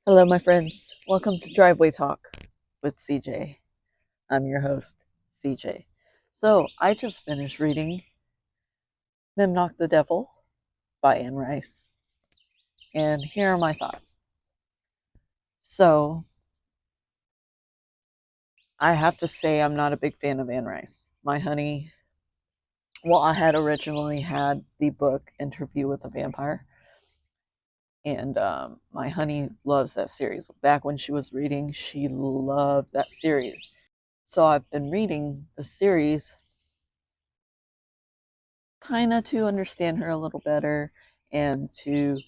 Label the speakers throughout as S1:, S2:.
S1: Hello, my friends. Welcome to Driveway Talk with CJ. I'm your host, CJ. So, I just finished reading Memnoch the Devil by Anne Rice, and here are my thoughts. So, I have to say, I'm not a big fan of Anne Rice. My honey, well, I had originally had the book Interview with a Vampire, and my honey loves that series. Back when she was reading, she loved that series. So, I've been reading the series kind of to understand her a little better and to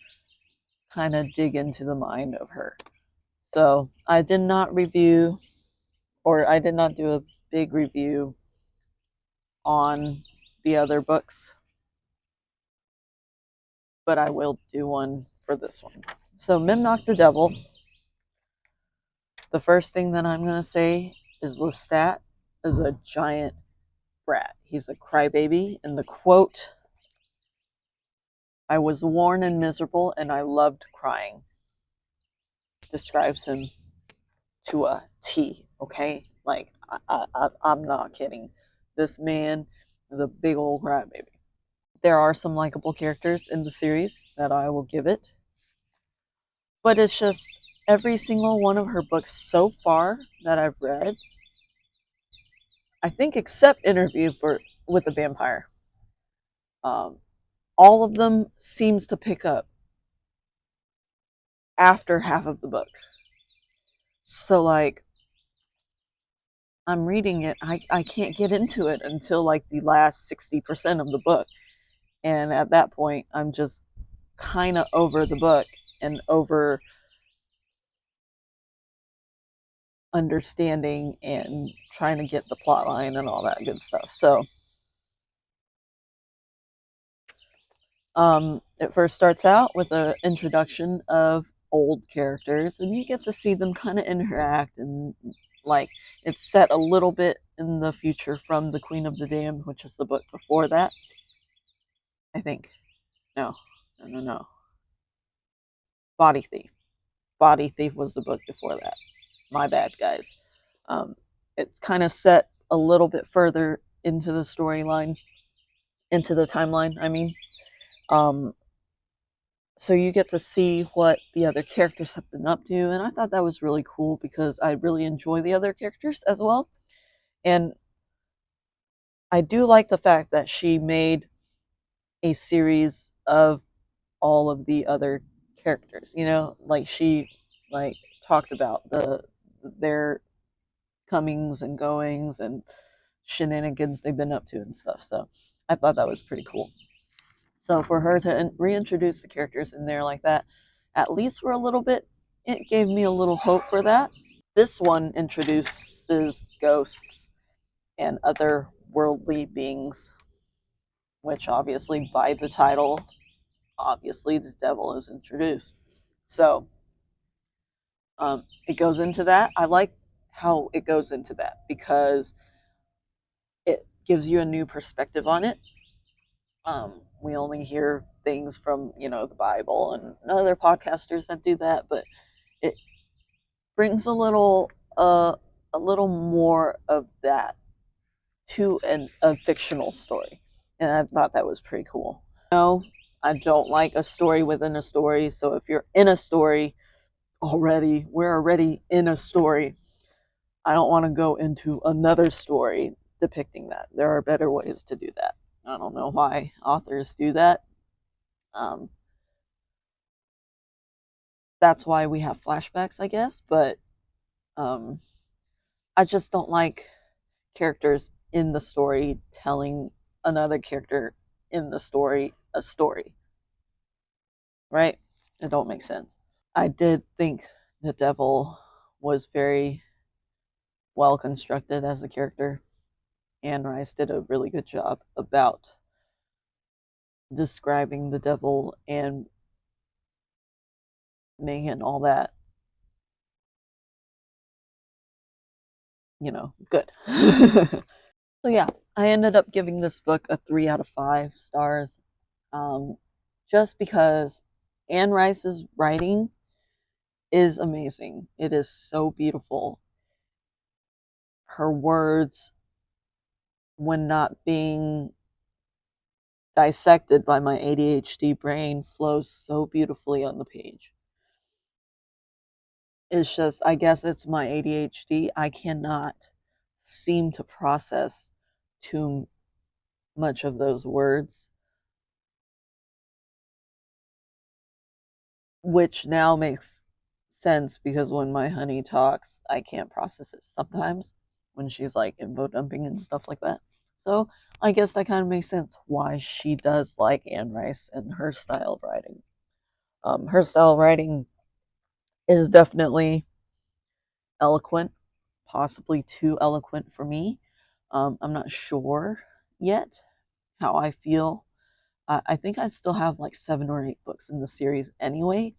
S1: kind of dig into the mind of her. So I did not review, or I did not do a big review on the other books, but I will do one for this one. So Memnoch the Devil, the first thing that I'm going to say is Lestat is a giant brat. He's a crybaby, and the quote, "I was worn and miserable and I loved crying," describes him to a T, okay? Like, I'm not kidding. This man is a big old crybaby. There are some likable characters in the series that I will give it, but it's just every single one of her books so far that I've read, I think except Interview with a Vampire, um, all of them seems to pick up after half of the book. So like I'm reading it, I can't get into it until like the last 60% of the book. And at that point, I'm just kind of over the book and over understanding and trying to get the plot line and all that good stuff. So it first starts out with an introduction of old characters, and you get to see them kind of interact, and like it's set a little bit in the future from The Queen of the Damned, which is the book before that, I think. No. Body Thief. Body Thief was the book before that. My bad, guys. Um, it's kind of set a little bit further into the storyline, into the timeline, I mean. Um, so you get to see what the other characters have been up to, and I thought that was really cool because I really enjoy the other characters as well. And I do like the fact that she made a series of all of the other characters, like she like talked about their comings and goings and shenanigans they've been up to and stuff. So I thought that was pretty cool. So for her to reintroduce the characters in there like that, at least for a little bit, it gave me a little hope for that. This one introduces ghosts and other worldly beings, which obviously by the title, obviously the devil is introduced. So it goes into that. I like how it goes into that because it gives you a new perspective on it. We only hear things from the Bible and other podcasters that do that, but it brings a little more of that to a fictional story, and I thought that was pretty cool. No, I don't like a story within a story. So if you're in a story already, we're already in a story. I don't want to go into another story depicting that. There are better ways to do that. I don't know why authors do that. Um, that's why we have flashbacks, I guess. But um, I just don't like characters in the story telling another character in the story a story. Right? It don't make sense. I did think the devil was very well constructed as a character. Anne Rice did a really good job about describing the devil and making all that, good. So yeah, I ended up giving this book a 3 out of 5 stars, um, just because Anne Rice's writing is amazing. It is so beautiful. Her words, when not being dissected by my ADHD brain, flows so beautifully on the page. It's just, I guess it's my ADHD. I cannot seem to process too much of those words, which now makes sense because when my honey talks, I can't process it sometimes when she's like info dumping and stuff like that. So I guess that kind of makes sense why she does like Anne Rice and her style of writing. Her style of writing is definitely eloquent, possibly too eloquent for me. I'm not sure yet how I feel. I think I still have like 7 or 8 books in the series anyway,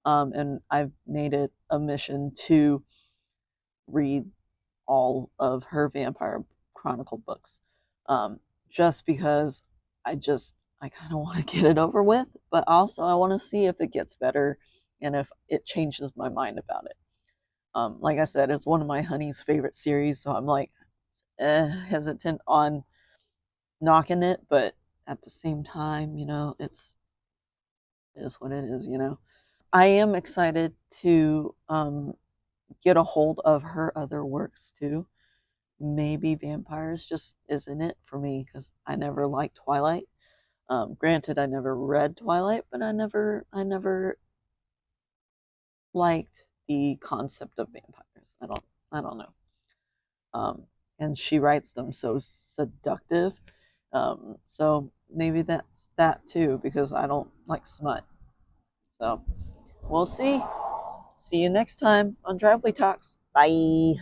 S1: and I've made it a mission to read all of her Vampire Chronicle books, um, just because I kind of want to get it over with, but also I want to see if it gets better and if it changes my mind about it. Like I said, it's one of my honey's favorite series, so I'm like hesitant on knocking it, but at the same time, it is what it is. I am excited to get a hold of her other works too. Maybe vampires just isn't it for me because I never liked Twilight. Granted, I never read Twilight, but I never liked the concept of vampires. I don't know. And she writes them so seductive. So maybe that's that too because I don't like smut. So we'll see. See you next time on Drively Talks. Bye.